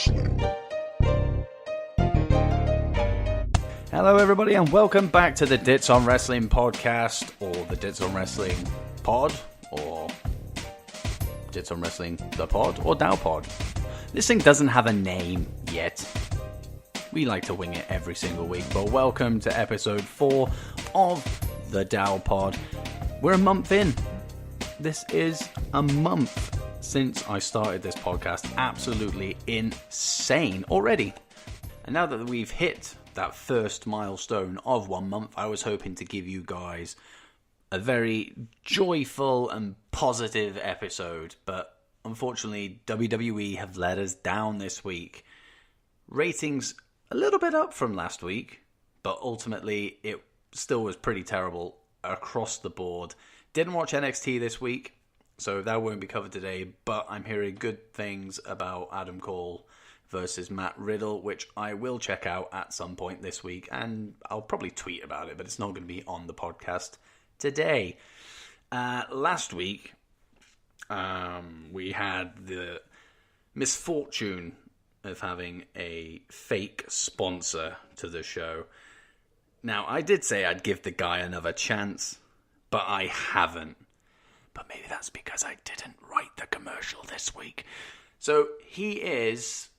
Wrestling. Hello everybody and welcome back to the Dits on Wrestling podcast, or the Dits on Wrestling pod, or Dits on Wrestling the pod, or Dow pod. This thing doesn't have a name yet. We like to wing it every single week, but welcome to episode 4 of the Dow pod. We're a month in. This is a month since I started this podcast. Absolutely insane already. And now that we've hit that first milestone of 1 month, I was hoping to give you guys a very joyful and positive episode, but unfortunately WWE have let us down this week. Ratings a little bit up from last week, but ultimately it still was pretty terrible across the board. Didn't watch NXT this week, so that won't be covered today, but I'm hearing good things about Adam Cole versus Matt Riddle, which I will check out at some point this week, and I'll probably tweet about it, but it's not going to be on the podcast today. Last week, we had the misfortune of having a fake sponsor to the show. Now, I did say I'd give the guy another chance, but I haven't. But maybe that's because I didn't write the commercial this week. So he is...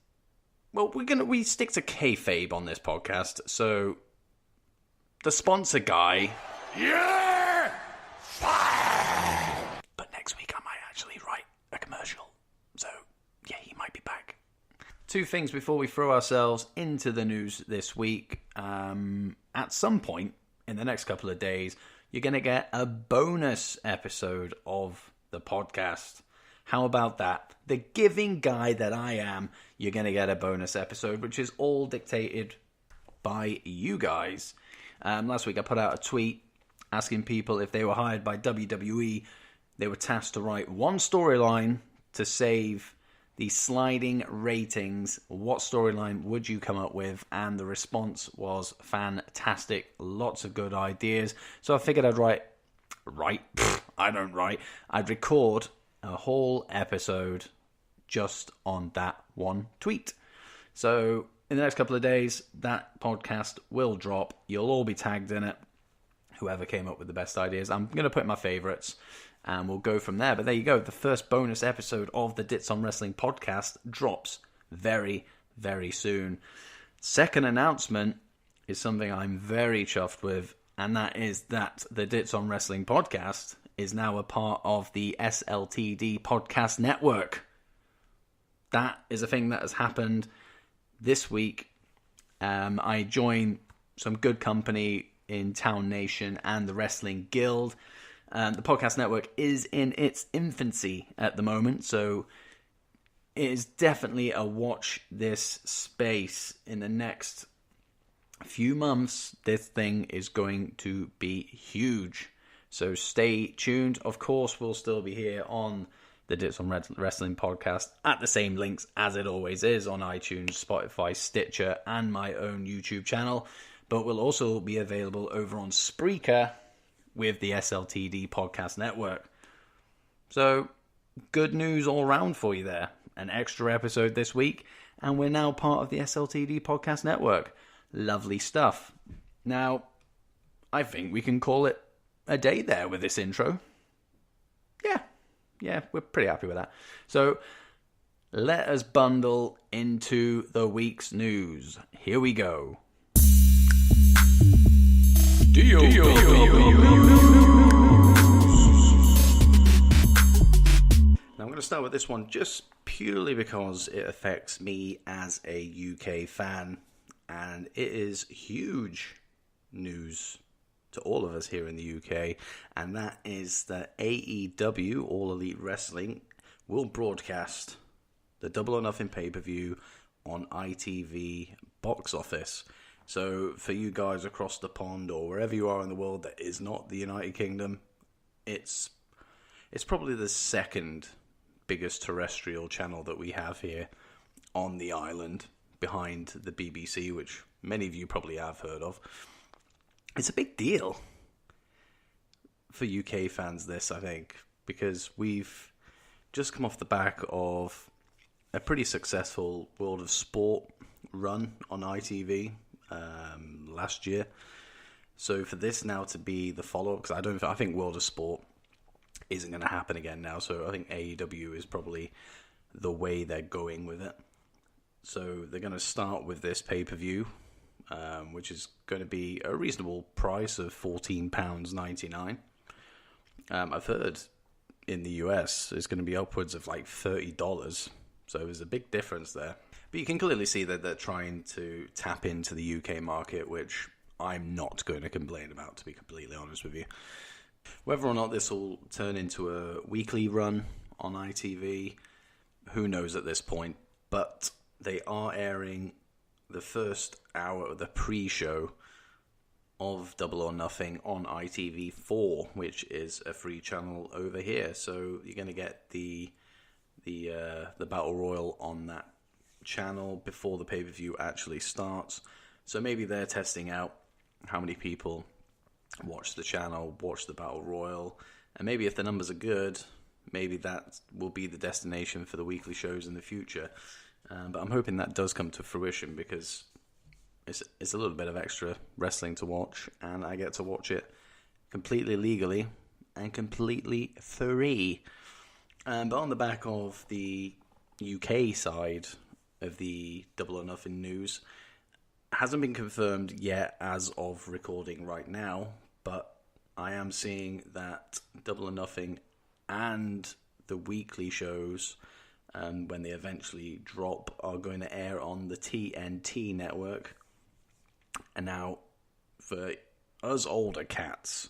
Well, we stick to kayfabe on this podcast, so the sponsor guy... You're fired! But next week I might actually write a commercial, so yeah, he might be back. Two things before we throw ourselves into the news this week. At some point in the next couple of days, you're going to get a bonus episode of the podcast. How about that? The giving guy that I am, you're going to get a bonus episode, which is all dictated by you guys. Last week I put out a tweet asking people if they were hired by WWE, they were tasked to write one storyline to save the sliding ratings. What storyline would you come up with? And the response was fantastic. Lots of good ideas. So I figured I'd record a whole episode just on that one tweet. So in the next couple of days, that podcast will drop. You'll all be tagged in it. Whoever came up with the best ideas. I'm going to put my favorites and we'll go from there. But there you go. The first bonus episode of the Dits on Wrestling podcast drops very, very soon. Second announcement is something I'm very chuffed with, and that is that the Dits on Wrestling podcast is now a part of the SLTD podcast network. That is a thing that has happened this week. I joined some good company in Town Nation and the Wrestling Guild. The podcast network is in its infancy at the moment, so it is definitely a watch this space. In the next few months, this thing is going to be huge. So stay tuned. Of course, we'll still be here on the Dits on Wrestling podcast at the same links as it always is on iTunes, Spotify, Stitcher, and my own YouTube channel. But we'll also be available over on Spreaker with the SLTD podcast network. So good news all round for you there. An extra episode this week, and we're now part of the SLTD podcast network. Lovely stuff. Now, I think we can call it a day there with this intro. Yeah, we're pretty happy with that. So let us bundle into the week's news. Here we go. Now I'm going to start with this one just purely because it affects me as a UK fan, and it is huge news to all of us here in the UK, and that is that AEW, All Elite Wrestling, will broadcast the Double or Nothing pay-per-view on ITV box office. So for you guys across the pond or wherever you are in the world that is not the United Kingdom, it's probably the second biggest terrestrial channel that we have here on the island, behind the BBC, which many of you probably have heard of. It's a big deal for UK fans, this, I think, because we've just come off the back of a pretty successful World of Sport run on ITV last year. So for this now to be the follow-up, because I think World of Sport isn't going to happen again now. So I think AEW is probably the way they're going with it. So they're going to start with this pay-per-view, which is going to be a reasonable price of £14.99. I've heard in the US it's going to be upwards of like $30. So there's a big difference there. But you can clearly see that they're trying to tap into the UK market, which I'm not going to complain about, to be completely honest with you. Whether or not this will turn into a weekly run on ITV, who knows at this point. But they are airing the first hour of the pre-show of Double or Nothing on ITV4, which is a free channel over here. So you're going to get the Battle Royal on that channel before the pay-per-view actually starts. So maybe they're testing out how many people watch the channel, watch the Battle Royal, and maybe if the numbers are good, maybe that will be the destination for the weekly shows in the future. But I'm hoping that does come to fruition, because it's a little bit of extra wrestling to watch, and I get to watch it completely legally and completely free. But on the back of the UK side of the Double or Nothing news, hasn't been confirmed yet as of recording right now, but I am seeing that Double or Nothing and the weekly shows, when they eventually drop, are going to air on the TNT network. And now, for us older cats,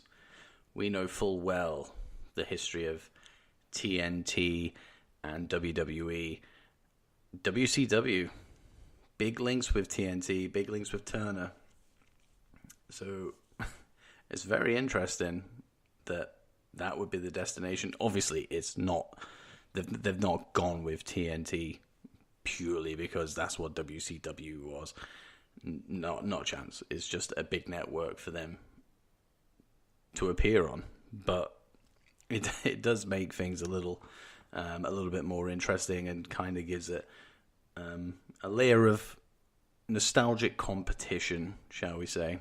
we know full well the history of TNT and WWE. WCW, big links with TNT, big links with Turner. So it's very interesting that would be the destination. Obviously, it's not. They've not gone with TNT purely because that's what WCW was. Not a chance. It's just a big network for them to appear on. But it does make things a little bit more interesting, and kind of gives it a layer of nostalgic competition, shall we say.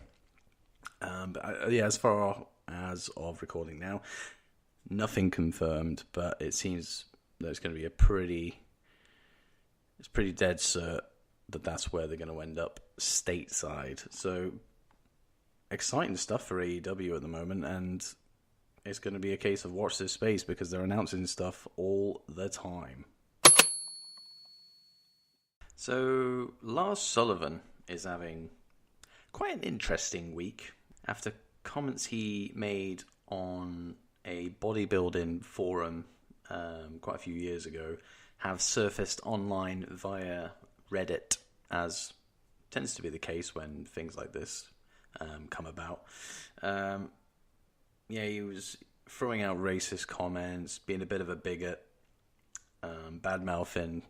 But as far as of recording now, nothing confirmed, but it seems that it's going to be pretty dead cert that that's where they're going to end up stateside. So exciting stuff for AEW at the moment, and it's going to be a case of watch this space, because they're announcing stuff all the time. So Lars Sullivan is having quite an interesting week after comments he made on a bodybuilding forum quite a few years ago have surfaced online via Reddit, as tends to be the case when things like this come about. He was throwing out racist comments, being a bit of a bigot, bad-mouthing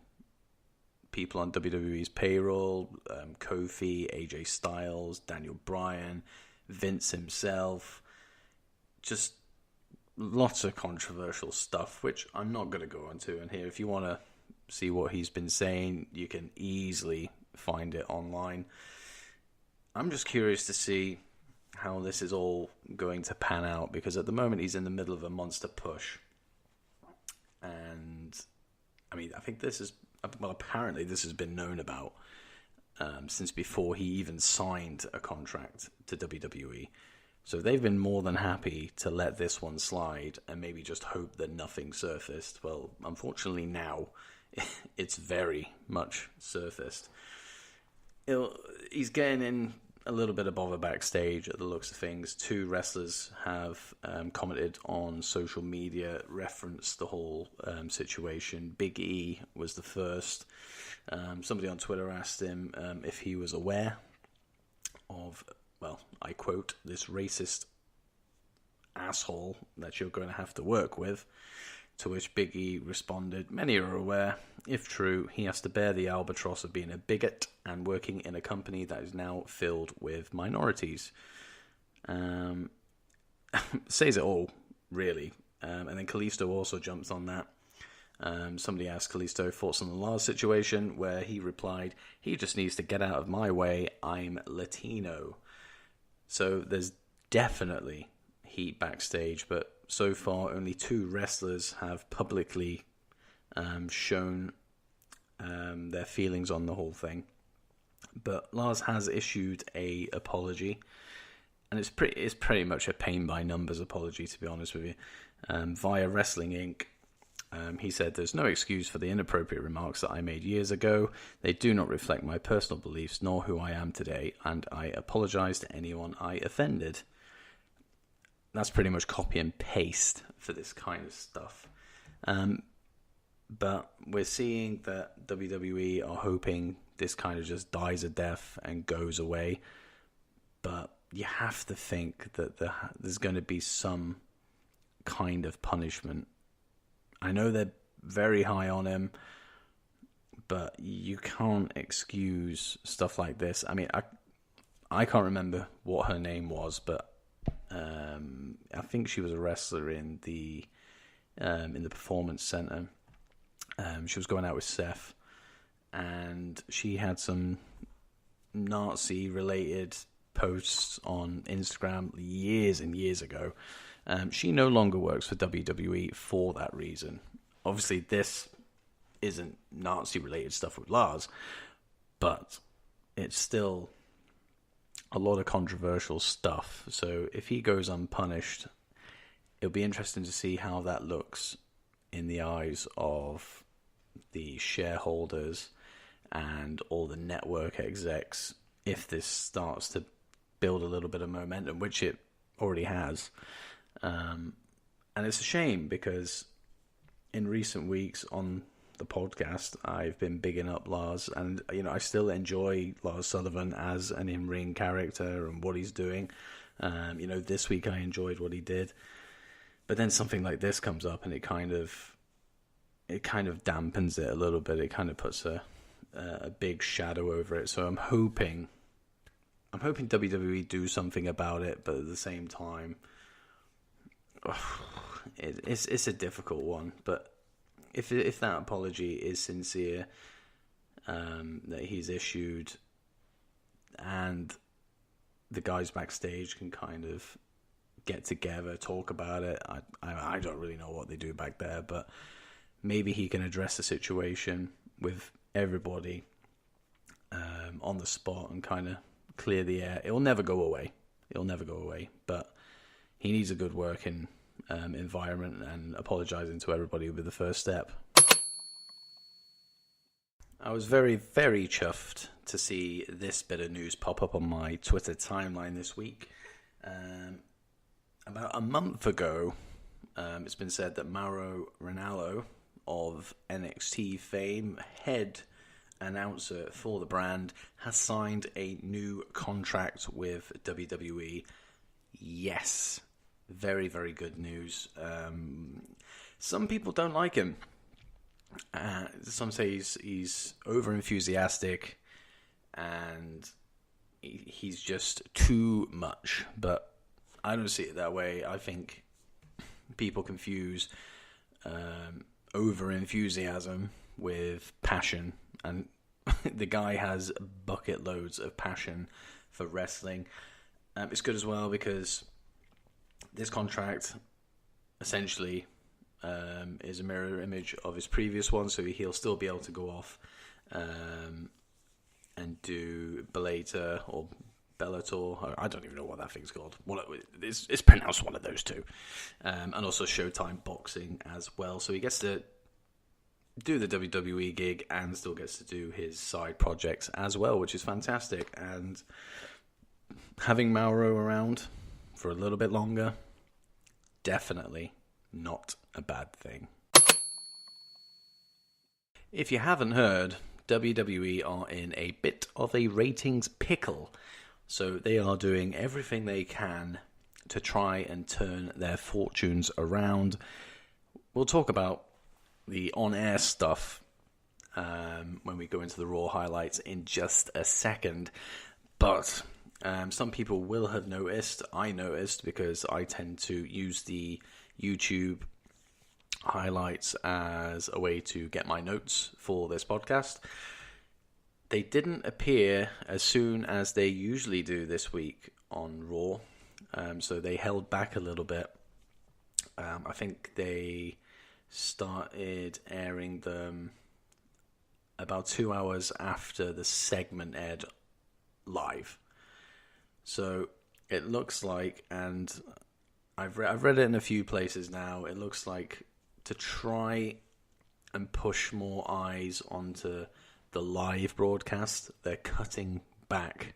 people on WWE's payroll, Kofi, AJ Styles, Daniel Bryan, Vince himself. Just lots of controversial stuff, which I'm not going to go into in here. If you want to see what he's been saying, you can easily find it online. I'm just curious to see how this is all going to pan out, because at the moment he's in the middle of a monster push. And I mean, I think apparently this has been known about since before he even signed a contract to WWE. So they've been more than happy to let this one slide and maybe just hope that nothing surfaced. Well, unfortunately now, it's very much surfaced. He's getting in a little bit of bother backstage at the looks of things. Two wrestlers have commented on social media, referenced the whole situation. Big E was the first. Somebody on Twitter asked him if he was aware of, well, I quote, "this racist asshole that you're going to have to work with," to which Big E responded, "Many are aware. If true, he has to bear the albatross of being a bigot and working in a company that is now filled with minorities." Says it all, really. And then Kalisto also jumps on that Somebody asked Kalisto thoughts on the Lars situation, where he replied, "He just needs to get out of my way. I'm Latino." So there's definitely heat backstage, but so far only 2 wrestlers have publicly shown their feelings on the whole thing. But Lars has issued a apology, and it's pretty much a pain by numbers apology, to be honest with you. Via Wrestling Inc., he said, "There's no excuse for the inappropriate remarks that I made years ago. They do not reflect my personal beliefs nor who I am today, and I apologize to anyone I offended." That's pretty much copy and paste for this kind of stuff. But we're seeing that WWE are hoping this kind of just dies a death and goes away. But you have to think that there's going to be some kind of punishment. I know they're very high on him, but you can't excuse stuff like this. I mean, I can't remember what her name was, but I think she was a wrestler in the Performance Center. She was going out with Seth, and she had some Nazi-related posts on Instagram years and years ago. She no longer works for WWE for that reason. Obviously, this isn't Nazi-related stuff with Lars, but it's still a lot of controversial stuff. So if he goes unpunished, it'll be interesting to see how that looks in the eyes of the shareholders and all the network execs if this starts to build a little bit of momentum, which it already has. And it's a shame because in recent weeks on the podcast, I've been bigging up Lars, and I still enjoy Lars Sullivan as an in-ring character and what he's doing. This week I enjoyed what he did, but then something like this comes up, and it kind of dampens it a little bit. It kind of puts a big shadow over it. So I'm hoping WWE do something about it, but at the same time, it's a difficult one. But if that apology is sincere, that he's issued, and the guys backstage can kind of get together, talk about it. I don't really know what they do back there, but maybe he can address the situation with everybody on the spot and kind of clear the air. It'll never go away. But he needs a good working environment, and apologizing to everybody will be the first step. I was very, very chuffed to see this bit of news pop up on my Twitter timeline this week. About a month ago, it's been said that Mauro Ranallo of NXT fame, head announcer for the brand, has signed a new contract with WWE. Yes, very, very good news. Some people don't like him. Some say he's over-enthusiastic and he's just too much, but I don't see it that way. I think people confuse over-enthusiasm with passion, and the guy has bucket loads of passion for wrestling. It's good as well because this contract essentially is a mirror image of his previous one, so he'll still be able to go off and do Bellator or Bellator. I don't even know what that thing's called. It's pronounced one of those two. And also Showtime Boxing as well. So he gets to do the WWE gig and still gets to do his side projects as well, which is fantastic. And having Mauro around for a little bit longer, definitely not a bad thing. If you haven't heard, WWE are in a bit of a ratings pickle. So they are doing everything they can to try and turn their fortunes around. We'll talk about the on-air stuff when we go into the Raw highlights in just a second. But some people will have noticed, I noticed, because I tend to use the YouTube highlights as a way to get my notes for this podcast. They didn't appear as soon as they usually do this week on Raw, so they held back a little bit. I think they started airing them about 2 hours after the segment aired live. So it looks like, and I've read it in a few places now, it looks like to try and push more eyes onto the live broadcast, they're cutting back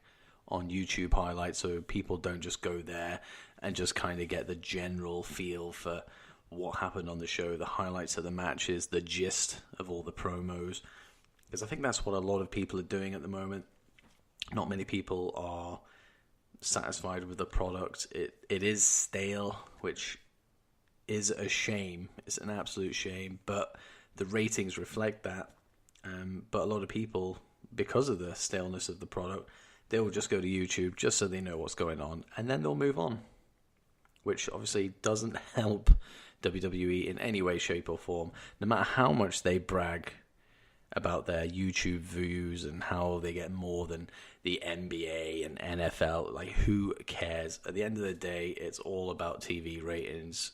on YouTube highlights so people don't just go there and just kind of get the general feel for what happened on the show, the highlights of the matches, the gist of all the promos. Because I think that's what a lot of people are doing at the moment. Not many people are satisfied with the product. It is stale, which is a shame. It's an absolute shame, but the ratings reflect that. But a lot of people, because of the staleness of the product, they will just go to YouTube just so they know what's going on, and then they'll move on, which obviously doesn't help WWE in any way, shape, or form. No matter how much they brag about their YouTube views and how they get more than the NBA and NFL, like, who cares? At the end of the day, it's all about TV ratings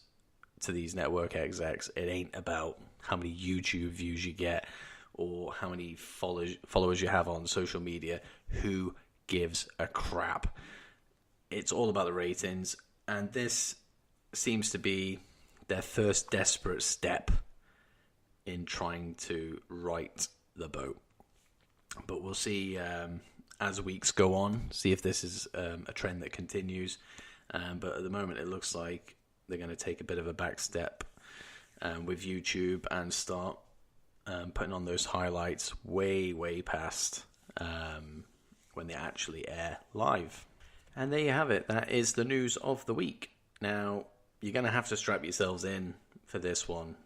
to these network execs. It ain't about how many YouTube views you get or how many followers you have on social media. Who gives a crap? It's all about the ratings, and this seems to be their first desperate step in trying to right the boat. But we'll see as weeks go on, see if this is a trend that continues. But at the moment, it looks like they're going to take a bit of a back step with YouTube and start putting on those highlights way past when they actually air live. And there you have it. That is the news of the week. Now, you're going to have to strap yourselves in for this one,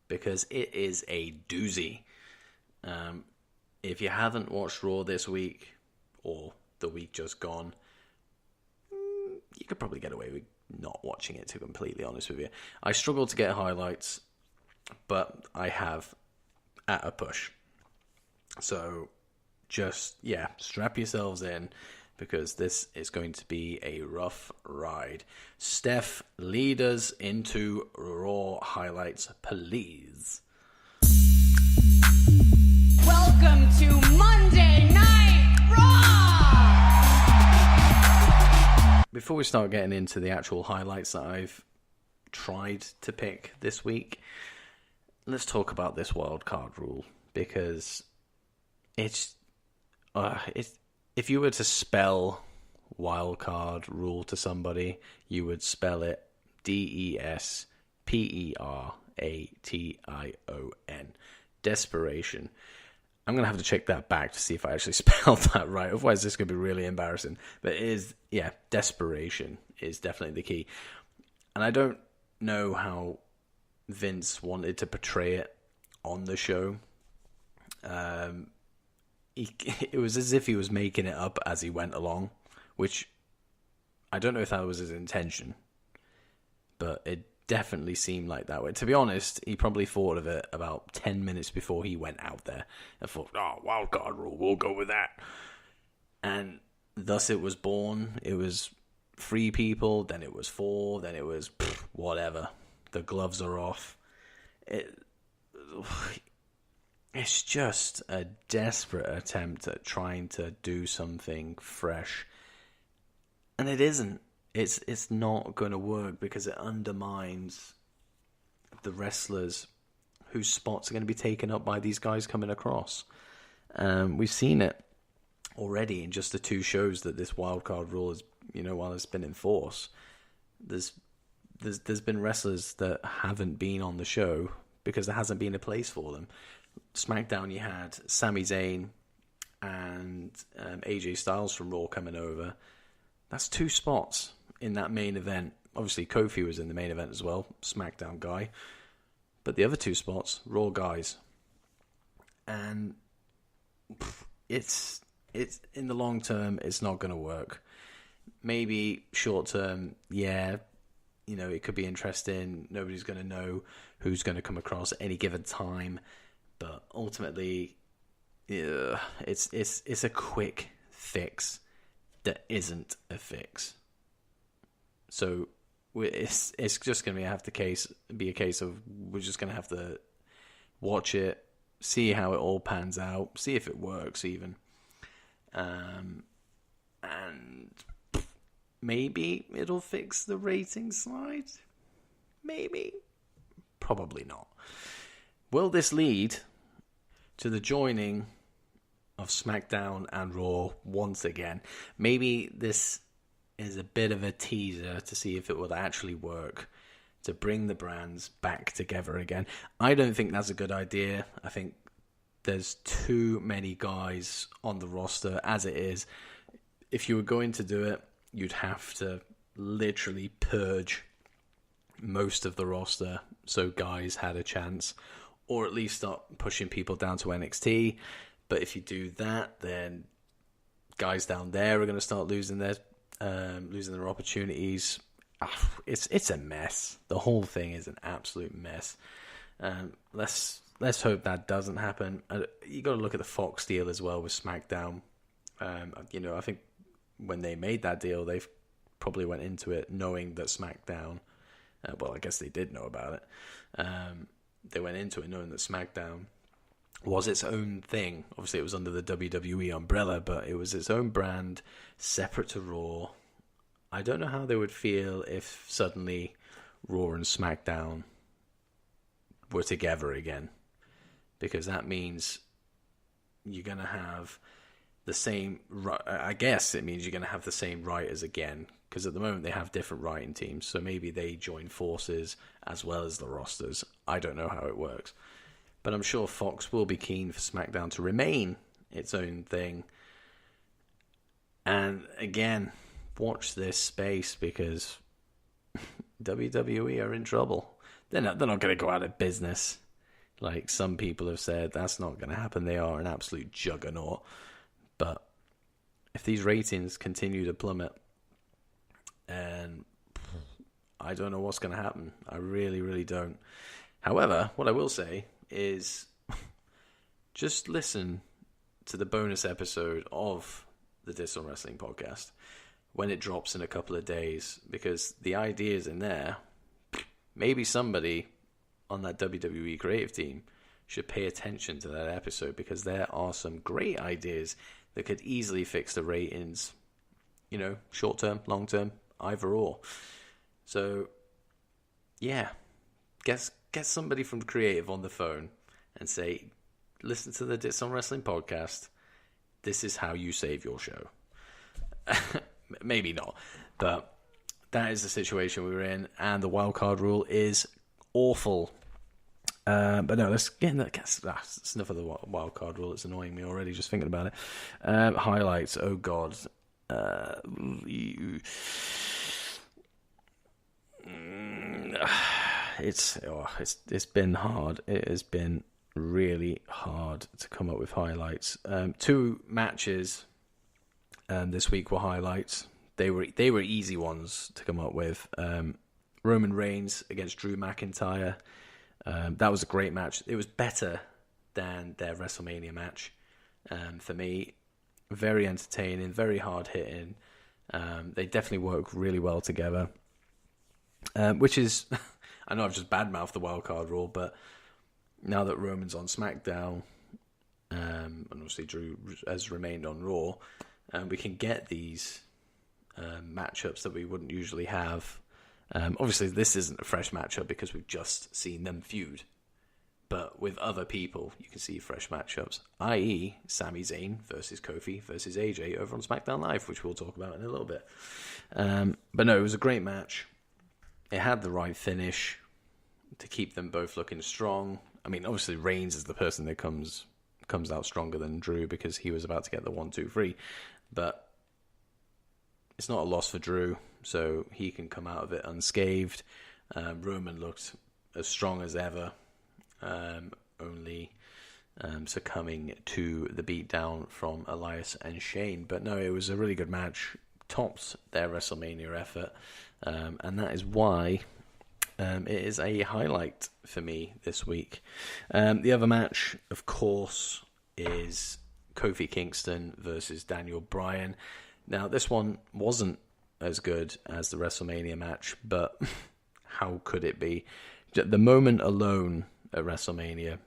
because it is a doozy. If you haven't watched Raw this week, or the week just gone, you could probably get away with not watching it, to be completely honest with you. I struggle to get highlights, but I have at a push. So just, strap yourselves in, because this is going to be a rough ride. Steph, lead us into Raw highlights, please. Welcome to Monday Night Raw! Before we start getting into the actual highlights that I've tried to pick this week, let's talk about this wildcard rule, because it's if you were to spell wildcard rule to somebody, you would spell it DESPERATION. Desperation. I'm going to have to check that back to see if I actually spelled that right. Otherwise, this could be really embarrassing. But it is, desperation is definitely the key. And I don't know how Vince wanted to portray it on the show. It was as if he was making it up as he went along, which I don't know if that was his intention, but it definitely seemed like that way. To be honest, he probably thought of it about 10 minutes before he went out there and thought, wildcard rule, we'll go with that. And thus it was born. It was 3 people, then it was 4, then it was whatever. The gloves are off. It's just a desperate attempt at trying to do something fresh. And it isn't. It's not going to work, because it undermines the wrestlers whose spots are going to be taken up by these guys coming across. We've seen it already in just the 2 shows that this wildcard rule is, while it's been in force. There's been wrestlers that haven't been on the show because there hasn't been a place for them. SmackDown, you had Sami Zayn and AJ Styles from Raw coming over. That's 2 spots in that main event. Obviously, Kofi was in the main event as well, SmackDown guy. But the other 2 spots, Raw guys. And it's in the long term, it's not going to work. Maybe short term, it could be interesting. Nobody's going to know who's going to come across at any given time, but ultimately, it's a quick fix that isn't a fix. So it's just going to be a case of we're just going to have to watch it, see how it all pans out, see if it works even, and maybe it'll fix the rating slide. Maybe. Probably not. Will this lead to the joining of SmackDown and Raw once again? Maybe this is a bit of a teaser to see if it will actually work to bring the brands back together again. I don't think that's a good idea. I think there's too many guys on the roster as it is. If you were going to do it, you'd have to literally purge most of the roster so guys had a chance, or at least start pushing people down to NXT. But if you do that, then guys down there are going to start losing their opportunities. It's a mess. The whole thing is an absolute mess. Let's hope that doesn't happen. You got to look at the Fox deal as well with SmackDown. I think when they made that deal, they probably went into it knowing that SmackDown, well, I guess they did know about it. They went into it knowing that SmackDown was its own thing. Obviously, it was under the WWE umbrella, but it was its own brand, separate to Raw. I don't know how they would feel if suddenly Raw and SmackDown were together again, because that means you're going to have the same, I guess it means you're going to have the same writers again, because at the moment they have different writing teams, so maybe they join forces as well as the rosters. I don't know how it works, but I'm sure Fox will be keen for SmackDown to remain its own thing. And again, watch this space, because WWE are in trouble. They're not going to go out of business like some people have said. That's not going to happen. They are an absolute juggernaut. But if these ratings continue to plummet, and I don't know what's going to happen. I really, really don't. However, what I will say is just listen to the bonus episode of the Dits on Wrestling podcast when it drops in a couple of days, because the ideas in there, maybe somebody on that WWE creative team should pay attention to that episode, because there are some great ideas that could easily fix the ratings, short term, long term, either or. So, yeah, get somebody from creative on the phone and say, listen to the Dits on Wrestling podcast. This is how you save your show. Maybe not, but that is the situation we were in, and the wildcard rule is awful. But no, let's get in that. That's enough of the wildcard rule. It's annoying me already just thinking about it. Highlights. Oh God. It's been hard. It has been really hard to come up with highlights. Two matches this week were highlights. They were easy ones to come up with. Roman Reigns against Drew McIntyre. That was a great match. It was better than their WrestleMania match for me. Very entertaining, very hard hitting. They definitely work really well together. Which is, I know I've just badmouthed the wildcard rule, but now that Roman's on SmackDown, and obviously Drew has remained on Raw, we can get these matchups that we wouldn't usually have. Obviously, this isn't a fresh matchup because we've just seen them feud. But with other people, you can see fresh matchups, i.e. Sami Zayn versus Kofi versus AJ over on SmackDown Live, which we'll talk about in a little bit. But no, it was a great match. It had the right finish to keep them both looking strong. I mean, obviously, Reigns is the person that comes out stronger than Drew because he was about to get the 1-2-3. But it's not a loss for Drew, so he can come out of it unscathed. Roman looked as strong as ever, only succumbing to the beatdown from Elias and Shane. But no, it was a really good match. topped their WrestleMania effort, and that is why it is a highlight for me this week. The other match, of course, is Kofi Kingston versus Daniel Bryan. Now, this one wasn't as good as the WrestleMania match, but how could it be? The moment alone at WrestleMania,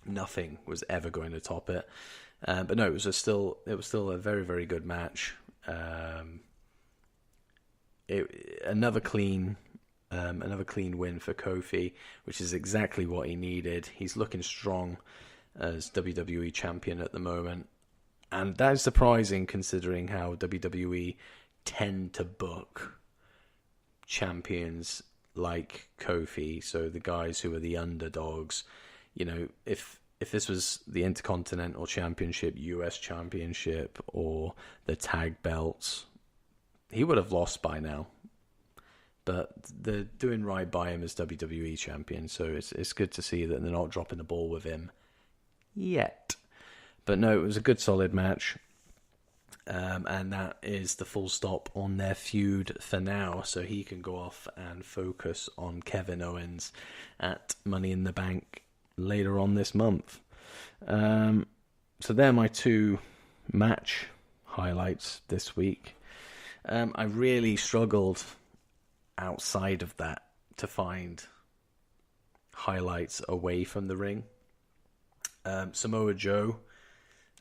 nothing was ever going to top it. But no, it was still a very, very good match. Another clean win for Kofi, which is exactly what he needed. He's looking strong as WWE champion at the moment, and that is surprising considering how WWE tend to book champions like Kofi, so the guys who are the underdogs. You know, if this was the Intercontinental Championship, US Championship, or the tag belts, he would have lost by now. But they're doing right by him as WWE champion, so it's good to see that they're not dropping the ball with him yet. But no, it was a good solid match. And that is the full stop on their feud for now, so he can go off and focus on Kevin Owens at Money in the Bank later on this month. So they're my two match highlights this week. I really struggled outside of that to find highlights away from the ring. Samoa Joe.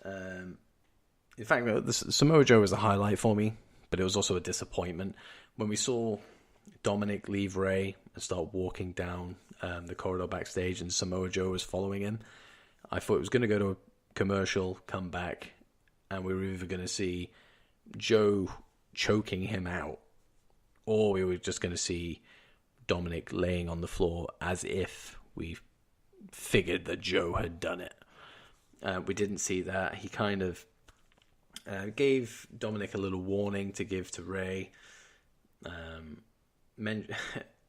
In fact, Samoa Joe was a highlight for me, but it was also a disappointment. When we saw Dominic leave Ray and start walking down the corridor backstage and Samoa Joe was following him, I thought it was going to go to a commercial, come back, and we were either going to see Joe choking him out, or we were just going to see Dominic laying on the floor as if we figured that Joe had done it. We didn't see that. He kind of gave Dominic a little warning to give to Ray.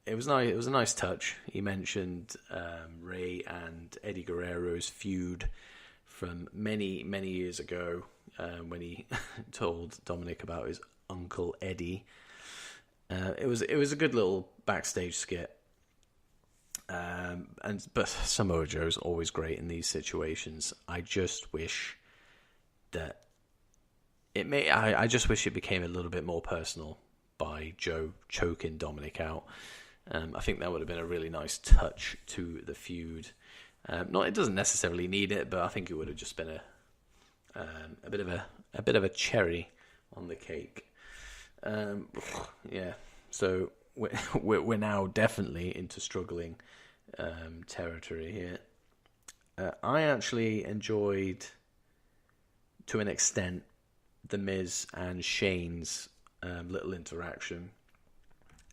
It was nice. It was a nice touch. He mentioned Ray and Eddie Guerrero's feud from many, many years ago when he told Dominic about his uncle Eddie. It was a good little backstage skit. But Samoa Joe's always great in these situations. I just wish that I just wish it became a little bit more personal by Joe choking Dominic out. I think that would have been a really nice touch to the feud. It doesn't necessarily need it, but I think it would have just been a bit of a cherry on the cake. Yeah. So we're now definitely into struggling territory here. I actually enjoyed, to an extent, The Miz and Shane's little interaction.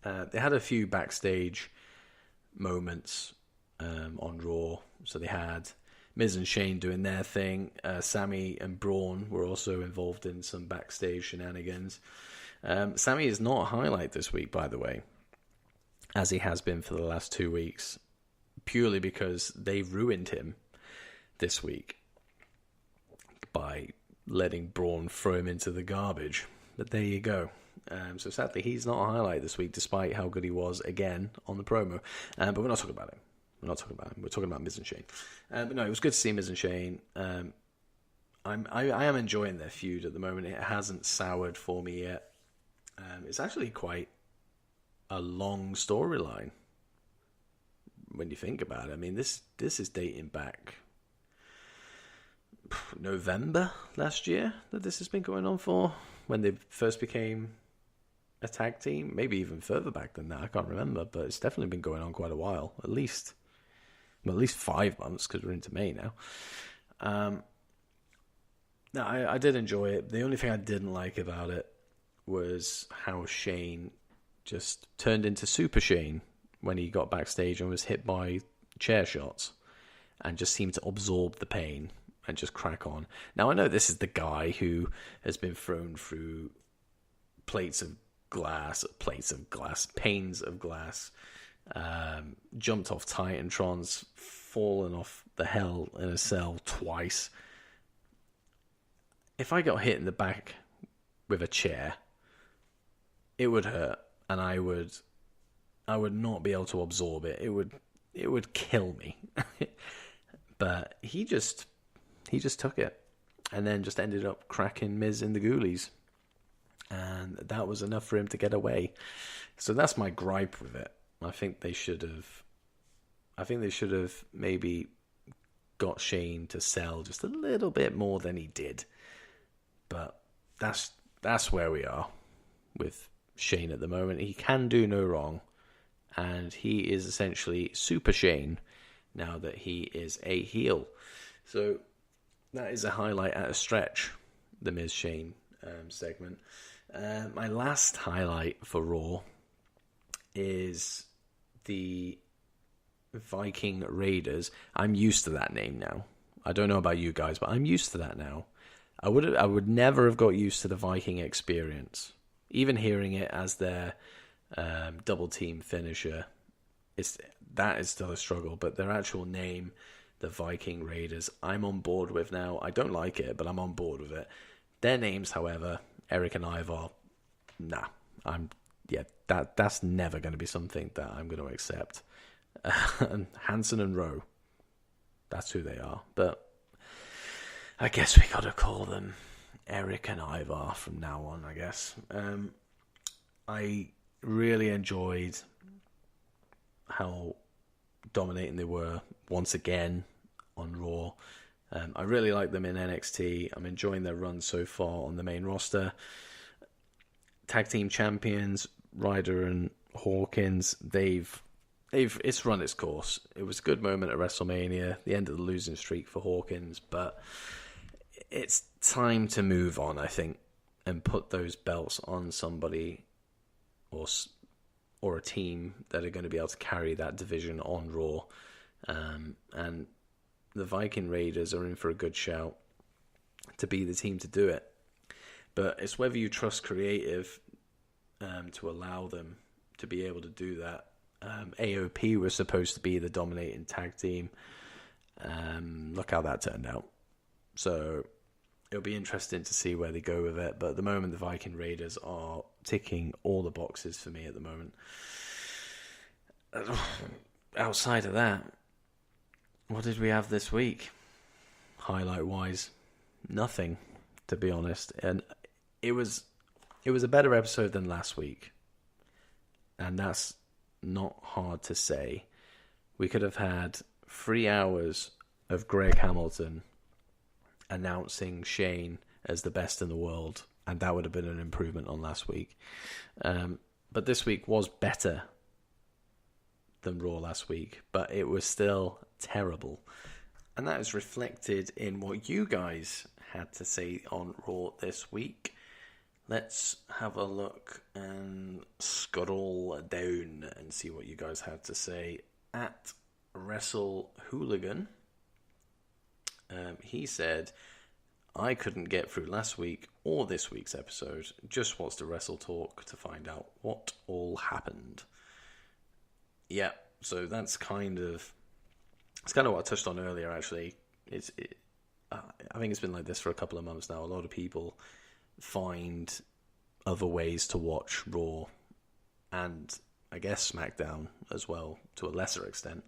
They had a few backstage moments on Raw. So they had Miz and Shane doing their thing. Sammy and Braun were also involved in some backstage shenanigans. Sammy is not a highlight this week, by the way, as he has been for the last 2 weeks, purely because they ruined him this week by letting Braun throw him into the garbage. But there you go. So sadly, he's not a highlight this week, despite how good he was again on the promo. But we're not talking about him. We're talking about Miz and Shane. But no, it was good to see Miz and Shane. I am enjoying their feud at the moment. It hasn't soured for me yet. It's actually quite a long storyline when you think about it. I mean, this is dating back November last year that this has been going on for, when they first became a tag team. Maybe even further back than that. I can't remember, but it's definitely been going on quite a while. At least 5 months, because we're into May now. No, I did enjoy it. The only thing I didn't like about it was how Shane just turned into Super Shane when he got backstage and was hit by chair shots and just seemed to absorb the pain and just crack on. Now, I know this is the guy who has been thrown through panes of glass, jumped off Titantrons, fallen off the Hell in a Cell twice. If I got hit in the back with a chair, it would hurt, and I would not be able to absorb it. It would kill me. But he just took it, and then just ended up cracking Miz in the Ghoulies, and that was enough for him to get away. So that's my gripe with it. I think they should have maybe got Shane to sell just a little bit more than he did. But that's where we are with Shane at the moment. He can do no wrong, and he is essentially Super Shane now that he is a heel. So that is a highlight at a stretch, the Miz Shane segment. My last highlight for Raw is the Viking Raiders. I'm used to that name now. I don't know about you guys, but I'm used to that now. I would never have got used to the Viking Experience. Even hearing it as their double team finisher, that is still a struggle. But their actual name, the Viking Raiders, I'm on board with now. I don't like it, but I'm on board with it. Their names, however, Eric and Ivar, nah. That's never going to be something that I'm going to accept. Hansen and Rowe, that's who they are. But I guess we got to call them Eric and Ivar from now on, I guess. I really enjoyed how dominating they were once again on Raw. I really like them in NXT. I'm enjoying their run so far on the main roster. Tag team champions, Ryder and Hawkins, it's run its course. It was a good moment at WrestleMania, the end of the losing streak for Hawkins, but it's time to move on, I think, and put those belts on somebody or a team that are going to be able to carry that division on Raw. And the Viking Raiders are in for a good shout to be the team to do it. But it's whether you trust creative to allow them to be able to do that. AOP was supposed to be the dominating tag team. Look how that turned out. So it'll be interesting to see where they go with it. But at the moment, the Viking Raiders are ticking all the boxes for me at the moment. Outside of that, what did we have this week? Highlight-wise, nothing, to be honest. And it was a better episode than last week. And that's not hard to say. We could have had 3 hours of Greg Hamilton announcing Shane as the best in the world, and that would have been an improvement on last week. But this week was better than Raw last week, but it was still terrible. And that is reflected in what you guys had to say on Raw this week. Let's have a look and scroll down and see what you guys had to say. At Wrestle Hooligan, he said, I couldn't get through last week or this week's episode. Just watched the Wrestle Talk to find out what all happened. Yeah, so that's kind of what I touched on earlier, actually. I think it's been like this for a couple of months now. A lot of people find other ways to watch Raw and I guess SmackDown as well, to a lesser extent.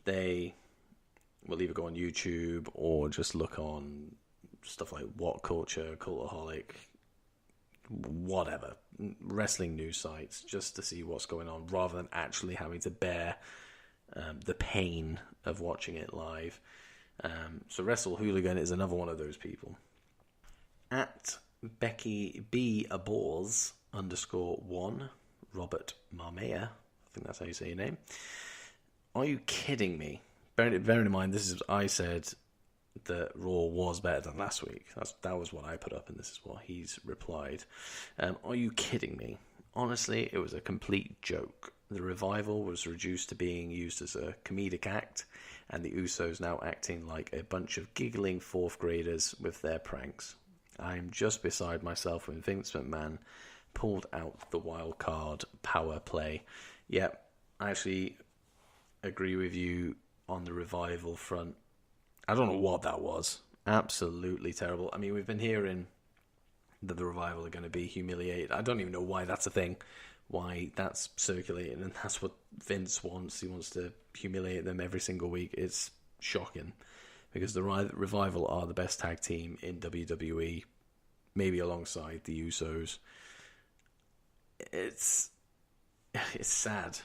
They will either go on YouTube or just look on stuff like What Culture, Cultaholic, whatever, wrestling news sites, just to see what's going on, rather than actually having to bear the pain of watching it live. So Wrestle Hooligan is another one of those people. At Becky B. Abors _1, Robert Marmea, I think that's how you say your name. Are you kidding me? Bearing in mind, I said that Raw was better than last week. That was what I put up, and this is what he's replied. Are you kidding me? Honestly, it was a complete joke. The Revival was reduced to being used as a comedic act, and the Usos now acting like a bunch of giggling fourth graders with their pranks. I'm just beside myself when Vince McMahon pulled out the wild card power play. Yep, I actually agree with you on the Revival front. I don't know what that was. Absolutely terrible. I mean, we've been hearing that the Revival are going to be humiliated. I don't even know why that's a thing, why that's circulating, and that's what Vince wants. He wants to humiliate them every single week. It's shocking, because the Revival are the best tag team in WWE, maybe alongside the Usos. It's sad.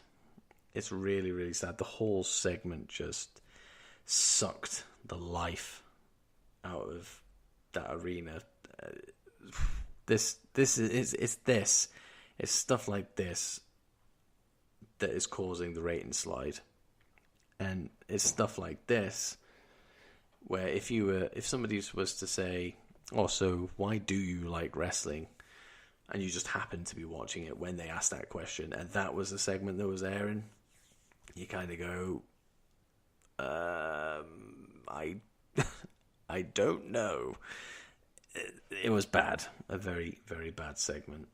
It's really, really sad. The whole segment just sucked the life out of that arena. It's stuff like this that is causing the rating slide, and it's stuff like this where if somebody was to say, "Oh, so why do you like wrestling?" and you just happened to be watching it when they asked that question, and that was the segment that was airing, you kind of go, I don't know. It was bad. A very, very bad segment.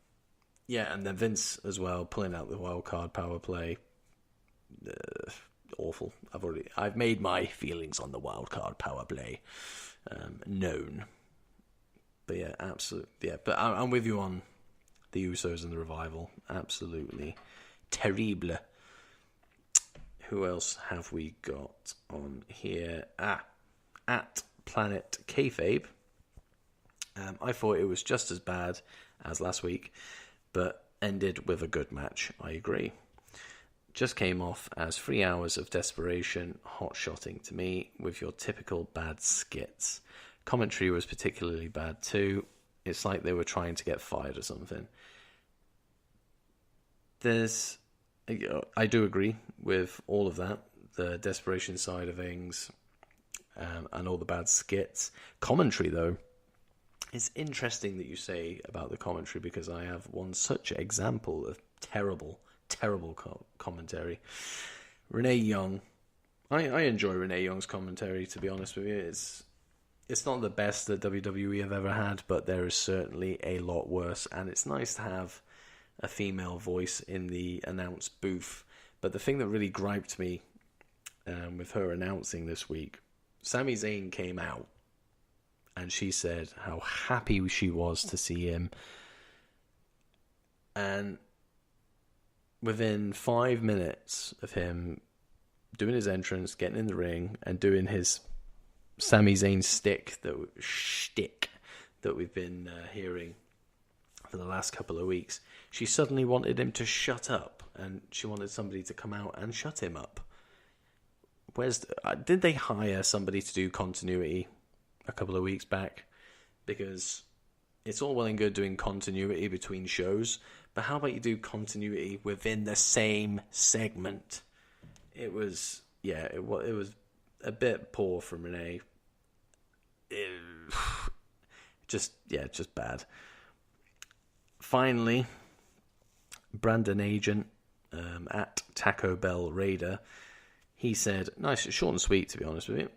Yeah, and then Vince as well, pulling out the wild card power play. Awful. I've made my feelings on the wild card power play known. But yeah, absolutely. Yeah, but I'm with you on the Usos and the Revival. Absolutely terrible. Who else have we got on here? At Planet Kayfabe. I thought it was just as bad as last week, but ended with a good match. I agree. Just came off as 3 hours of desperation, hot-shotting to me, with your typical bad skits. Commentary was particularly bad too. It's like they were trying to get fired or something. I do agree with all of that. The desperation side of things, and all the bad skits. Commentary, though, it's interesting that you say about the commentary, because I have one such example of terrible commentary. Renee Young. I enjoy Renee Young's commentary, to be honest with you. It's not the best that WWE have ever had, but there is certainly a lot worse, and it's nice to have a female voice in the announce booth. But the thing that really griped me with her announcing this week, Sami Zayn came out and she said how happy she was to see him, and within 5 minutes of him doing his entrance, getting in the ring, and doing his Sami Zayn shtick that we've been hearing for the last couple of weeks, she suddenly wanted him to shut up, and she wanted somebody to come out and shut him up. Did they hire somebody to do continuity a couple of weeks back? Because it's all well and good doing continuity between shows, but how about you do continuity within the same segment? It was a bit poor from Renee. Just bad. Finally, Brandon Agent at Taco Bell Raider, he said, nice, short and sweet, to be honest with you.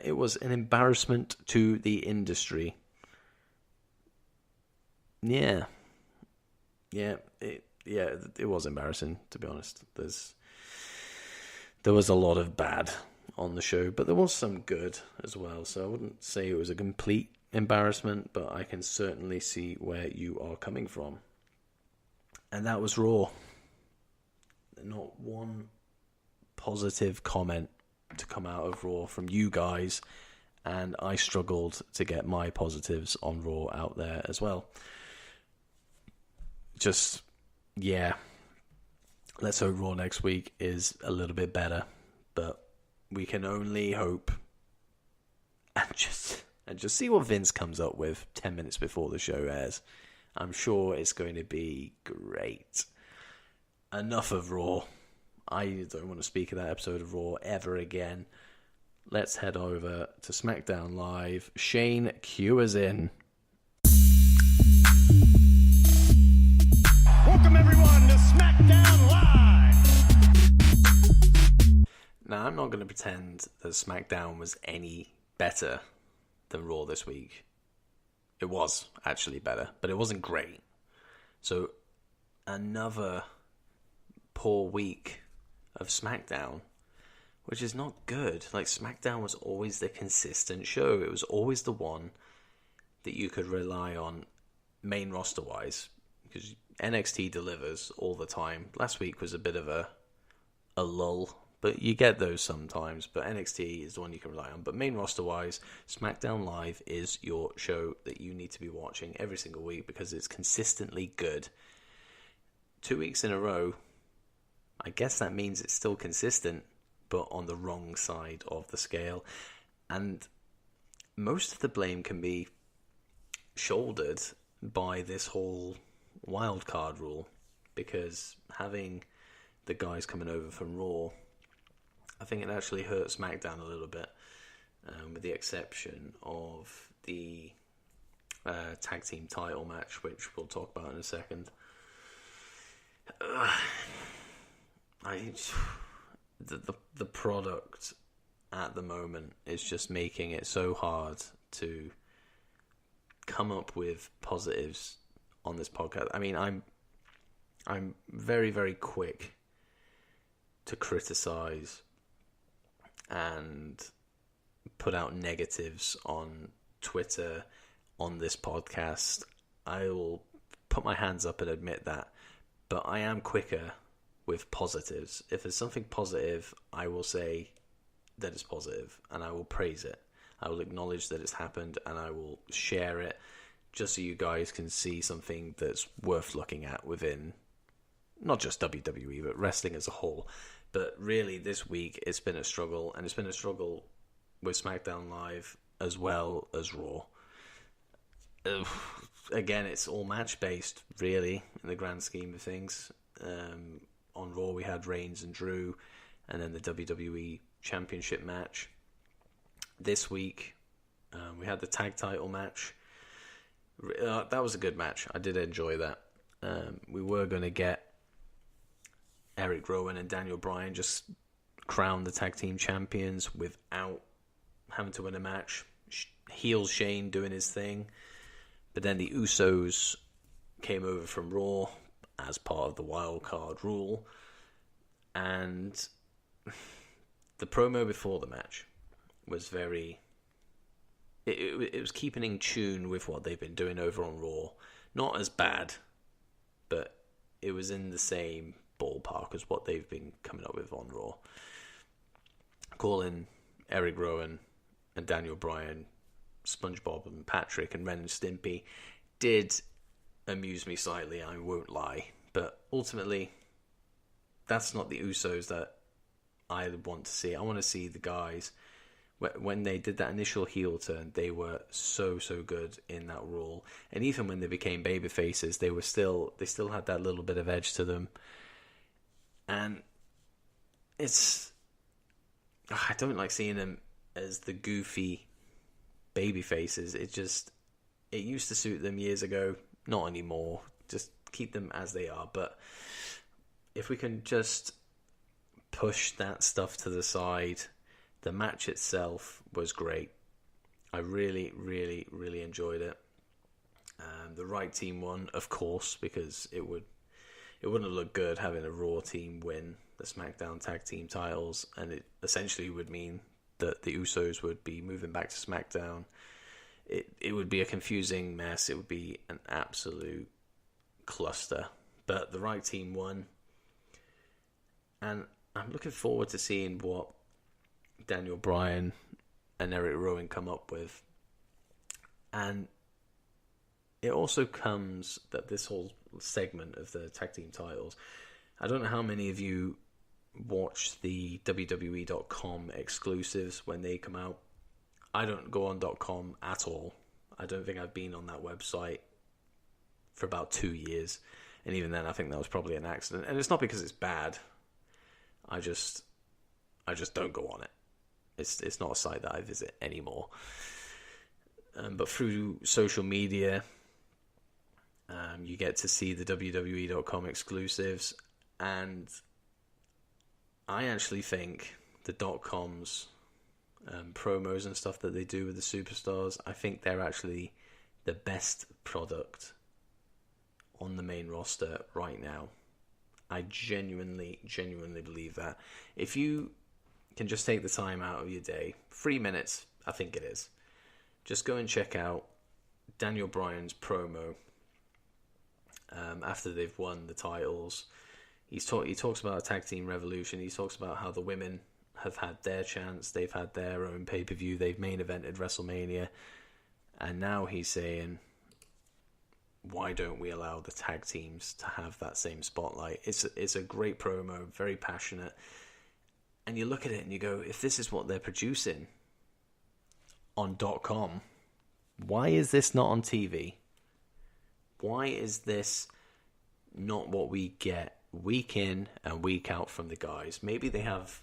It was an embarrassment to the industry. Yeah, it was embarrassing, to be honest. There was a lot of bad on the show, but there was some good as well. So I wouldn't say it was a complete embarrassment, but I can certainly see where you are coming from. And that was Raw. Not one positive comment to come out of Raw from you guys, and I struggled to get my positives on Raw out there as well. Just, yeah, let's hope Raw next week is a little bit better, but we can only hope, and just see what Vince comes up with 10 minutes before the show airs. I'm sure it's going to be great. Enough of Raw. I don't want to speak of that episode of Raw ever again. Let's head over to SmackDown Live. Shane, cue us in. Welcome everyone to SmackDown Live! Now, I'm not going to pretend that SmackDown was any better than Raw this week. It was actually better, but it wasn't great. So, another poor week of SmackDown, which is not good. Like, SmackDown was always the consistent show. It was always the one that you could rely on main roster wise, because NXT delivers all the time. Last week was a bit of a lull, but you get those sometimes. But NXT is the one you can rely on. But main roster wise, SmackDown Live is your show that you need to be watching every single week because it's consistently good. 2 weeks in a row, I guess that means it's still consistent, but on the wrong side of the scale. And most of the blame can be shouldered by this whole wildcard rule, because having the guys coming over from Raw, I think it actually hurt SmackDown a little bit, with the exception of the tag team title match, which we'll talk about in a second. The product at the moment is just making it so hard to come up with positives on this podcast. I mean, I'm very, very quick to criticize and put out negatives on Twitter, on this podcast. I will put my hands up and admit that. But I am quicker with positives. If there's something positive, I will say that it's positive and I will praise it. I will acknowledge that it's happened and I will share it just so you guys can see something that's worth looking at within not just WWE, but wrestling as a whole. But really, this week, it's been a struggle, and it's been a struggle with SmackDown Live as well as Raw. Again, it's all match-based, really, in the grand scheme of things. On Raw, we had Reigns and Drew, and then the WWE Championship match. This week, we had the tag title match. That was a good match. I did enjoy that. We were going to get Eric Rowan and Daniel Bryan just crown the tag team champions without having to win a match. Heel Shane doing his thing. But then the Usos came over from Raw as part of the wild card rule. And the promo before the match was very... It was keeping in tune with what they've been doing over on Raw. Not as bad, but it was in the same ballpark as what they've been coming up with on Raw. Calling Eric Rowan and Daniel Bryan SpongeBob and Patrick and Ren and Stimpy did amuse me slightly, I won't lie. But ultimately, that's not the Usos that I want to see. I want to see the guys... When they did that initial heel turn, they were so good in that role. And even when they became baby faces, they still had that little bit of edge to them. And I don't like seeing them as the goofy baby faces. It used to suit them years ago, not anymore. Just keep them as they are. But if we can just push that stuff to the side. The match itself was great. I really, really, really enjoyed it. The right team won, of course, because it wouldn't have looked good having a Raw team win the SmackDown tag team titles, and it essentially would mean that the Usos would be moving back to SmackDown. It would be a confusing mess. It would be an absolute cluster. But the right team won, and I'm looking forward to seeing what Daniel Bryan and Eric Rowan come up with. And it also comes that this whole segment of the tag team titles, I don't know how many of you watch the WWE.com exclusives when they come out. I don't go on .com at all. I don't think I've been on that website for about 2 years. And even then, I think that was probably an accident. And it's not because it's bad. I just don't go on it. It's not a site that I visit anymore. But through social media, you get to see the WWE.com exclusives. And I actually think the .com's promos and stuff that they do with the superstars, I think they're actually the best product on the main roster right now. I genuinely believe that. If you can just take the time out of your day, 3 minutes, I think it is, just go and check out Daniel Bryan's promo after they've won the titles. He talks about a tag team revolution. He talks about how the women have had their chance. They've had their own pay-per-view. They've main evented WrestleMania. And now he's saying, why don't we allow the tag teams to have that same spotlight? It's a great promo, very passionate. And you look at it and you go, if this is what they're producing on .com, why is this not on TV? Why is this not what we get week in and week out from the guys? Maybe they have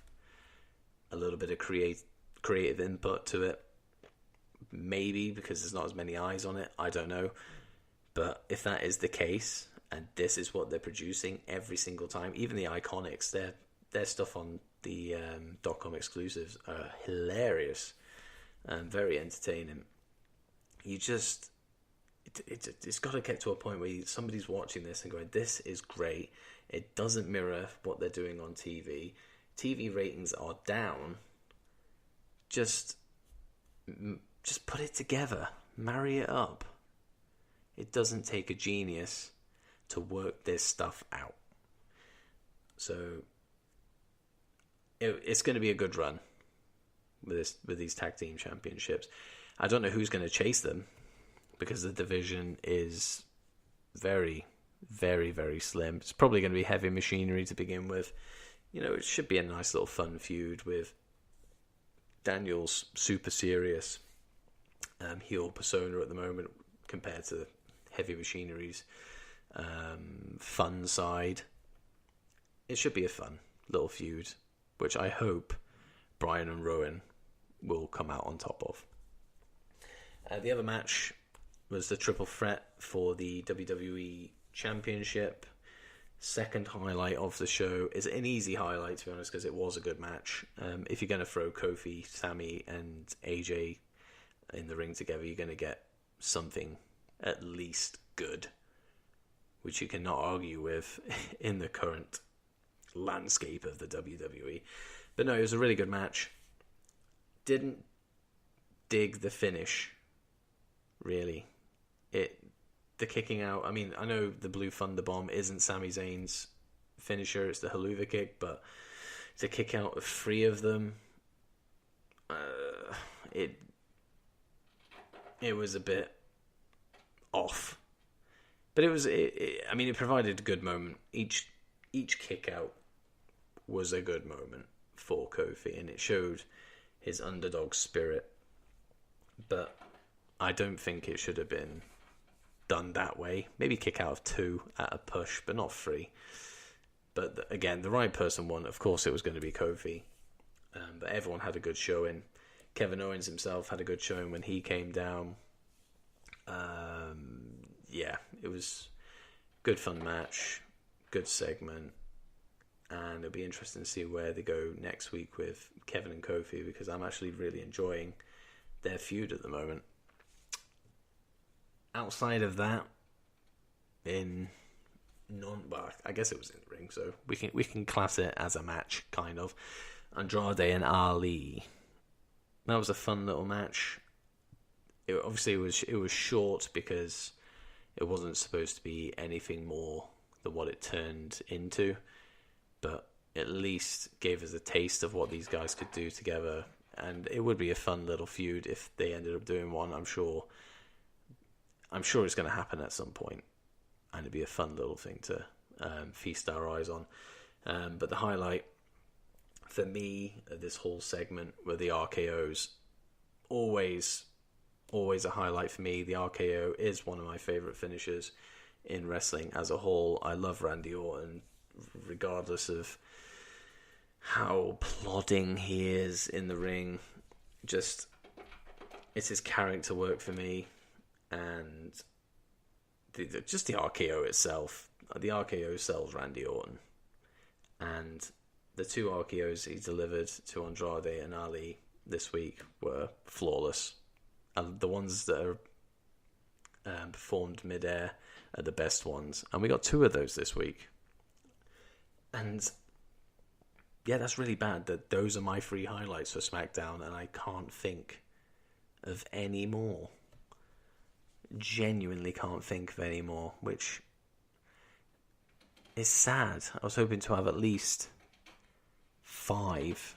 a little bit of creative input to it. Maybe because there's not as many eyes on it. I don't know. But if that is the case, and this is what they're producing every single time, even the Iconics, their stuff on the .com exclusives are hilarious and very entertaining. You just... It's got to get to a point where somebody's watching this and going, this is great. It doesn't mirror what they're doing on TV. TV ratings are down. Just put it together. Marry it up. It doesn't take a genius to work this stuff out. So it's going to be a good run with these tag team championships. I don't know who's going to chase them, because the division is very, very, very slim. It's probably going to be Heavy Machinery to begin with. You know, it should be a nice little fun feud with Daniel's super serious heel persona at the moment compared to Heavy Machinery's fun side. It should be a fun little feud, which I hope Bryan and Rowan will come out on top of. The other match was the triple threat for the WWE Championship. Second highlight of the show is an easy highlight, to be honest, because it was a good match. If you're going to throw Kofi, Sami, and AJ in the ring together, you're going to get something at least good, which you cannot argue with in the current landscape of the WWE. But no, it was a really good match. Didn't dig the finish, really. The kicking out, I mean, I know the Blue Thunder Bomb isn't Sami Zayn's finisher, it's the Helluva Kick, but to kick out 3 of them, it was a bit off. But it provided a good moment. Each kick out was a good moment for Kofi, and it showed his underdog spirit. But I don't think it should have been done that way. Maybe kick out of 2 at a push, but not 3. But again, the right person won. Of course, it was going to be Kofi. But everyone had a good showing. Kevin Owens himself had a good showing when he came down. Yeah, it was good fun match, good segment, and it'll be interesting to see where they go next week with Kevin and Kofi, because I'm actually really enjoying their feud at the moment. Outside of that, I guess it was in the ring, so we can class it as a match, kind of. Andrade and Ali. That was a fun little match. It was short because it wasn't supposed to be anything more than what it turned into, but at least gave us a taste of what these guys could do together, and it would be a fun little feud if they ended up doing one. I'm sure it's going to happen at some point, and it'd be a fun little thing to feast our eyes on. But the highlight for me of this whole segment were the RKOs. Always a highlight for me. The RKO is one of my favourite finishers in wrestling as a whole. I love Randy Orton, regardless of how plodding he is in the ring. Just, it's his character work for me. And just the RKO itself. The RKO sells Randy Orton. And the 2 RKOs he delivered to Andrade and Ali this week were flawless. And the ones that are performed mid-air are the best ones. And we got 2 of those this week. And yeah, that's really bad that those are my 3 highlights for SmackDown, and I can't think of any more. Genuinely can't think of any more, which It's sad. I was hoping to have at least 5,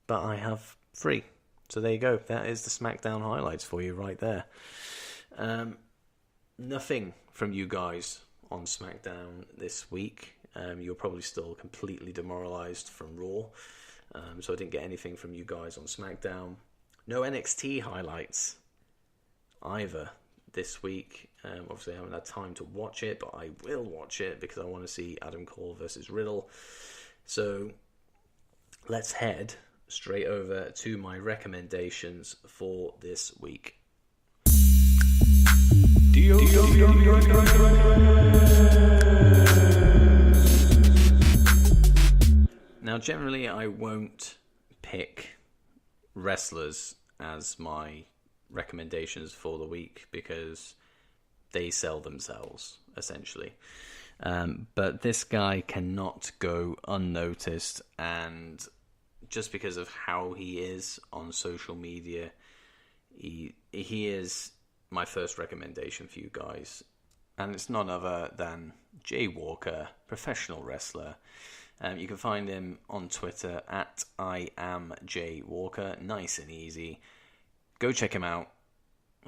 but I have 3. So there you go. That is the SmackDown highlights for you right there. Nothing from you guys on SmackDown this week. You're probably still completely demoralized from Raw. So I didn't get anything from you guys on SmackDown. No NXT highlights either this week. Obviously I haven't had time to watch it, but I will watch it because I want to see Adam Cole versus Riddle. So let's head straight over to my recommendations for this week. Now, generally, I won't pick wrestlers as my recommendations for the week because they sell themselves, essentially. But this guy cannot go unnoticed, and just because of how he is on social media, he is my first recommendation for you guys. And it's none other than Jay Walker, professional wrestler. You can find him on Twitter at @IamJayWalker. Nice and easy. Go check him out.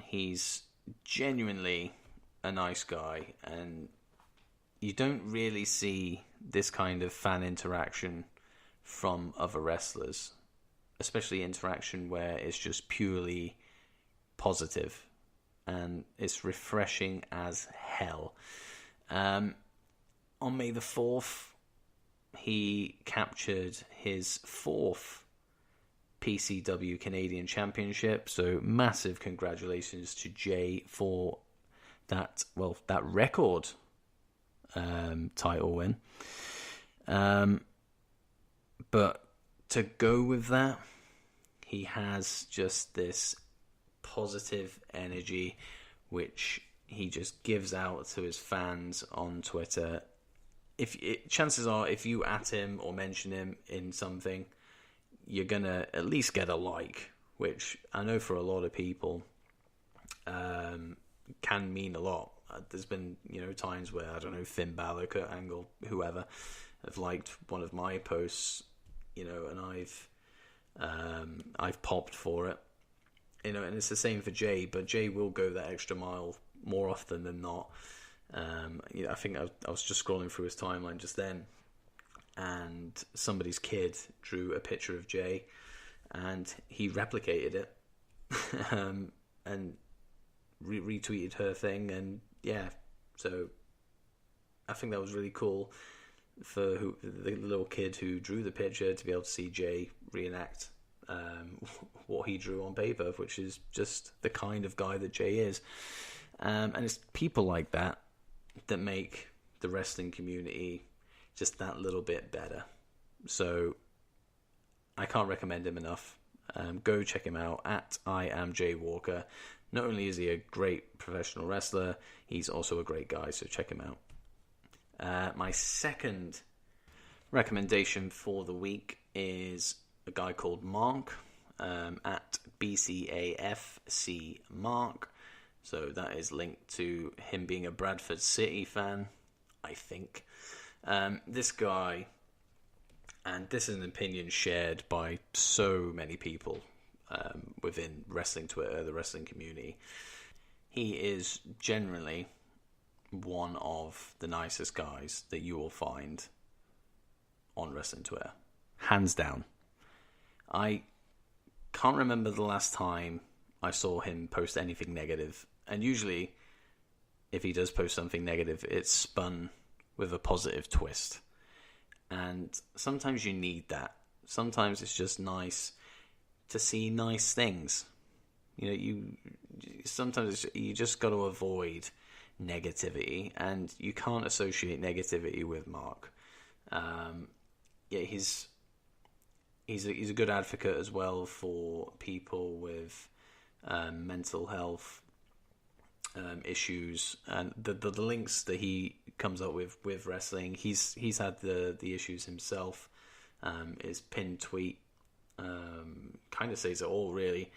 He's genuinely a nice guy, and you don't really see this kind of fan interaction from other wrestlers, especially interaction where it's just purely positive, and it's refreshing as hell. On May the 4th, he captured his 4th PCW Canadian Championship, so massive congratulations to Jay for that record title win. But to go with that, he has just this positive energy which he just gives out to his fans on Twitter. Chances are, if you at him or mention him in something, you're gonna at least get a like, which I know for a lot of people can mean a lot. There's been times where, I don't know, Finn Balor, Kurt Angle, whoever, have liked one of my posts, and I've popped for it, and it's the same for Jay. But Jay will go that extra mile more often than not. I think I was just scrolling through his timeline just then, and somebody's kid drew a picture of Jay, and he replicated it, and retweeted her thing, and so I think that was really cool for the little kid who drew the picture to be able to see Jay reenact what he drew on paper, which is just the kind of guy that Jay is. And it's people like that make the wrestling community just that little bit better. So I can't recommend him enough. Go check him out at @IamJayWalker. Not only is he a great professional wrestler, he's also a great guy, so check him out. My second recommendation for the week is a guy called Mark, at BCAFC Mark. So that is linked to him being a Bradford City fan, I think. This guy, and this is an opinion shared by so many people within wrestling Twitter, the wrestling community, he is generally one of the nicest guys that you will find on wrestling Twitter. Hands down. I can't remember the last time I saw him post anything negative. And usually, if he does post something negative, it's spun with a positive twist. And sometimes you need that. Sometimes it's just nice to see nice things. Sometimes you just got to avoid negativity, and you can't associate negativity with Mark. He's a good advocate as well for people with mental health issues, and the links that he comes up with wrestling, he's had the issues himself. His pinned tweet kind of says it all, really.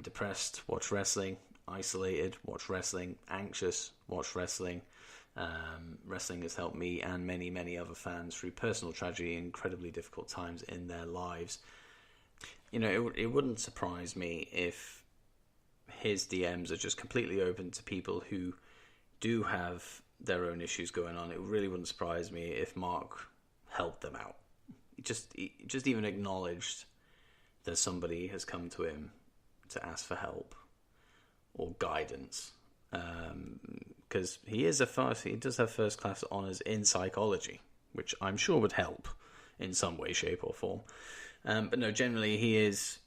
Depressed, watch wrestling. Isolated, watch wrestling. Anxious, watch wrestling. Wrestling has helped me and many, many other fans through personal tragedy and incredibly difficult times in their lives. You know, it wouldn't surprise me if his DMs are just completely open to people who do have their own issues going on. It really wouldn't surprise me if Mark helped them out. He just even acknowledged that somebody has come to him to ask for help or guidance. Because he does have first class honours in psychology, which I'm sure would help in some way, shape or form. But no, generally he is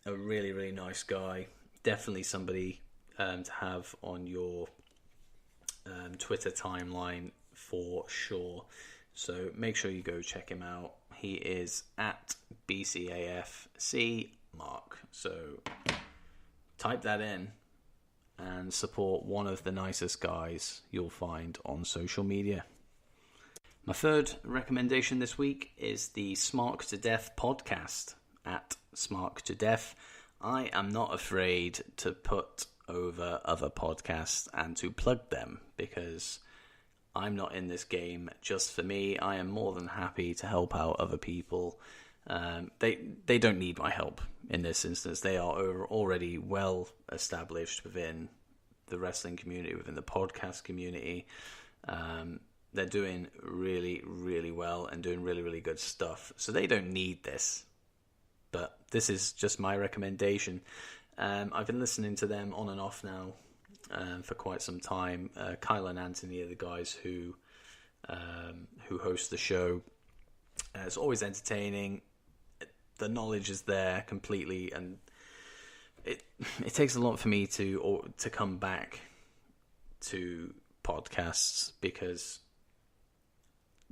a really, really nice guy. Definitely somebody to have on your Twitter timeline for sure. So make sure you go check him out. He is at BCAFC Mark. So type that in and support one of the nicest guys you'll find on social media. My third recommendation this week is the Smark to Death podcast at Smark to Death. I am not afraid to put over other podcasts and to plug them because I'm not in this game just for me. I am more than happy to help out other people. They don't need my help in this instance. They are already well established within the wrestling community, within the podcast community. They're doing really, really well and doing really, really good stuff. So they don't need this. But this is just my recommendation. I've been listening to them on and off now for quite some time. Kyle and Anthony are the guys who host the show. It's always entertaining. The knowledge is there completely, and it takes a lot for me to come back to podcasts because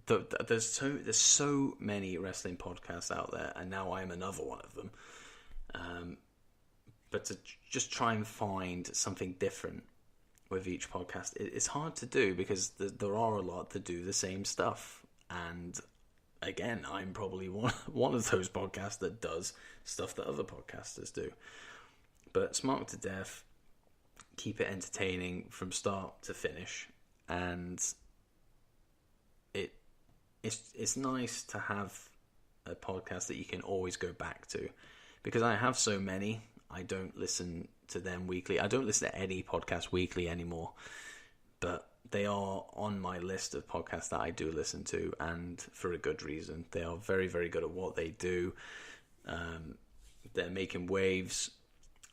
there's so many wrestling podcasts out there, and now I am another one of them. But to just try and find something different with each podcast, it's hard to do because there are a lot that do the same stuff. And again, I'm probably one of those podcasts that does stuff that other podcasters do. But Smark to Death, keep it entertaining from start to finish, and it's nice to have a podcast that you can always go back to, because I have so many. I don't listen to them weekly. I don't listen to any podcast weekly anymore, but they are on my list of podcasts that I do listen to, and for a good reason. They are very, very good at what they do. They're making waves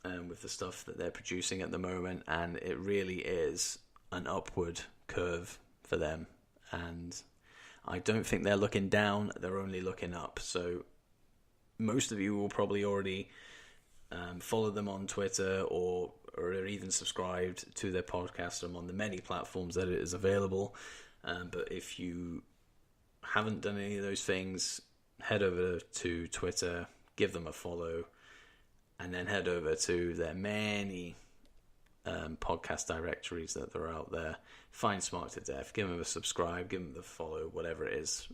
with the stuff that they're producing at the moment, and it really is an upward curve for them. And I don't think they're looking down, they're only looking up. So most of you will probably already follow them on Twitter or are even subscribed to their podcast on the many platforms that it is available. But if you haven't done any of those things, head over to Twitter, give them a follow, and then head over to their many podcast directories that are out there. Find Smart to Death, give them a subscribe, give them the follow, whatever it is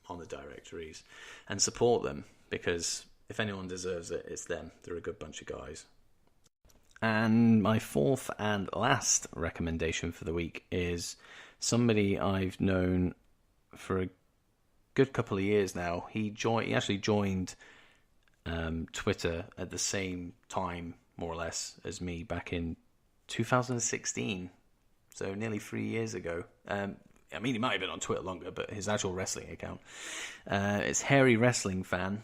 on the directories, and support them, because if anyone deserves it, it's them. They're a good bunch of guys. And my fourth and last recommendation for the week is somebody I've known for a good couple of years now. He actually joined Twitter at the same time, more or less, as me back in 2016. So nearly 3 years ago. I mean, he might have been on Twitter longer, but his actual wrestling account. It's Hairy Wrestling Fan.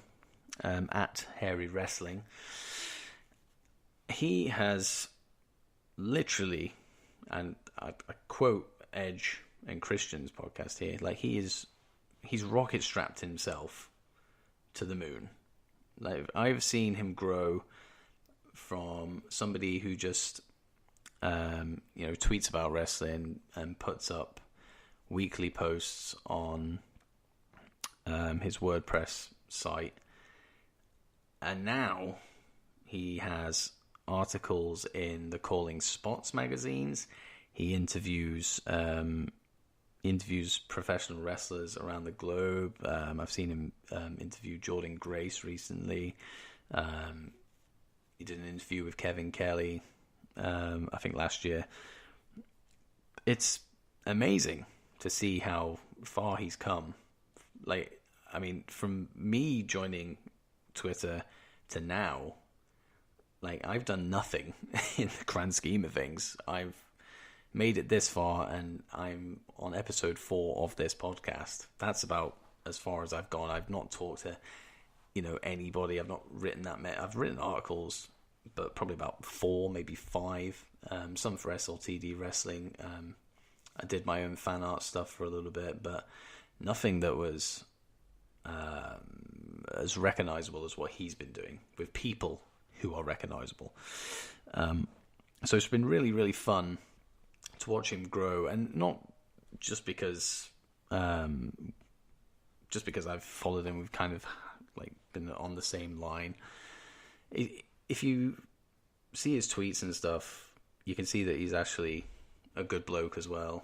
At Hairy Wrestling. He has literally, and I quote Edge and Christian's podcast here, like he's rocket strapped himself to the moon. Like, I've seen him grow from somebody who just tweets about wrestling and puts up weekly posts on his WordPress site. And now he has articles in the Calling Spots magazines. He interviews professional wrestlers around the globe. I've seen him interview Jordan Grace recently. He did an interview with Kevin Kelly, I think last year. It's amazing to see how far he's come. Like, I mean, from me joining Twitter to now, like, I've done nothing in the grand scheme of things. I've made it this far, and I'm on episode 4 of this podcast. That's about as far as I've gone. I've not talked to, anybody. I've not written that many. I've written articles, but probably about 4, maybe 5. Some for SLTD Wrestling. I did my own fan art stuff for a little bit, but nothing that was as recognizable as what he's been doing with people who are recognizable. So it's been really, really fun to watch him grow, and not just because I've followed him. We've kind of like been on the same line. If you see his tweets and stuff, you can see that he's actually a good bloke as well.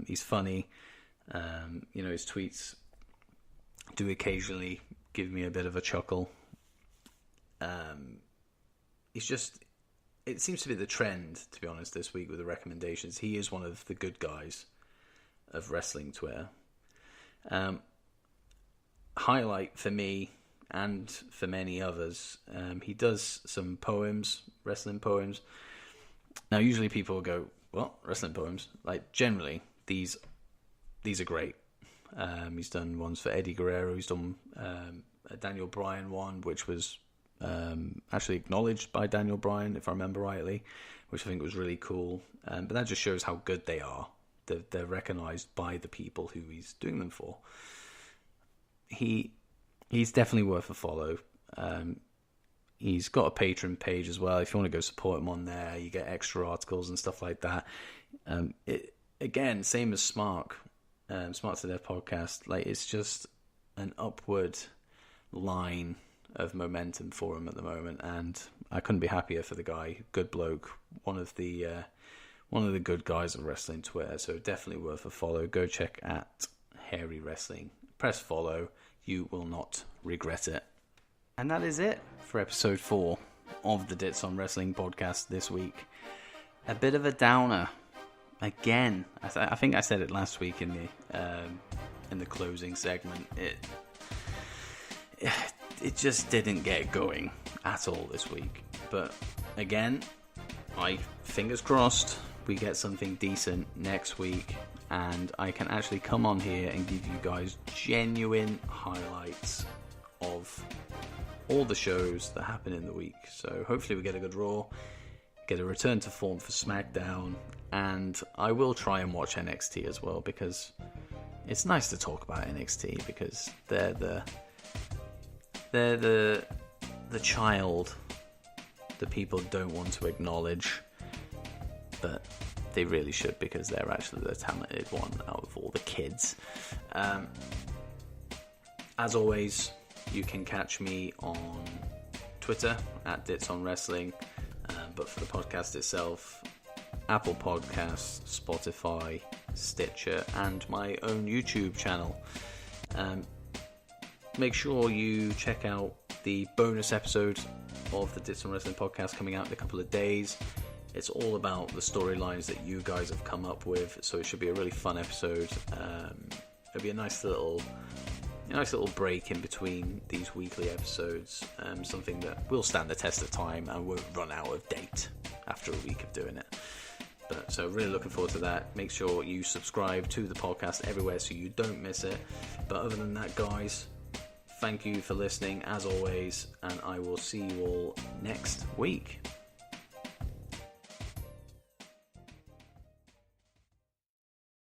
He's funny. His tweets do occasionally give me a bit of a chuckle. It seems to be the trend, to be honest, this week with the recommendations. He is one of the good guys of wrestling Twitter. Highlight for me and for many others, he does some poems, wrestling poems. Now, usually people will go, "What? Wrestling poems?" Like, generally, these are great. He's done ones for Eddie Guerrero. He's done a Daniel Bryan one, which was actually acknowledged by Daniel Bryan, if I remember rightly, which I think was really cool. But that just shows how good they are. They're recognized by the people who he's doing them for. He's definitely worth a follow. He's got a Patreon page as well. If you want to go support him on there, you get extra articles and stuff like that. Again, same as Smart to Death podcast. Like, it's just an upward line of momentum for him at the moment, and I couldn't be happier for the guy. Good bloke, one of the good guys of wrestling Twitter. So definitely worth a follow. Go check at Hairy Wrestling. Press follow. You will not regret it. And that is it for episode 4 of the Dits on Wrestling podcast this week. A bit of a downer. Again, I think I said it last week in the closing segment. It just didn't get going at all this week. But again, fingers crossed we get something decent next week, and I can actually come on here and give you guys genuine highlights of all the shows that happen in the week. So hopefully we get a good Raw, get a return to form for SmackDown, and I will try and watch NXT as well, because it's nice to talk about NXT, because they're the child that people don't want to acknowledge, but they really should, because they're actually the talented one out of all the kids. As always, you can catch me on Twitter at Dits on Wrestling, but for the podcast itself, Apple Podcasts, Spotify, Stitcher, and my own YouTube channel. Make sure you check out the bonus episode of the Dits on Wrestling podcast coming out in a couple of days. It's all about the storylines that you guys have come up with, so it should be a really fun episode. It'll be a nice little break in between these weekly episodes, something that will stand the test of time and won't run out of date after a week of doing it. So really looking forward to that. Make sure you subscribe to the podcast everywhere so you don't miss it. But other than that, guys, thank you for listening as always, and I will see you all next week.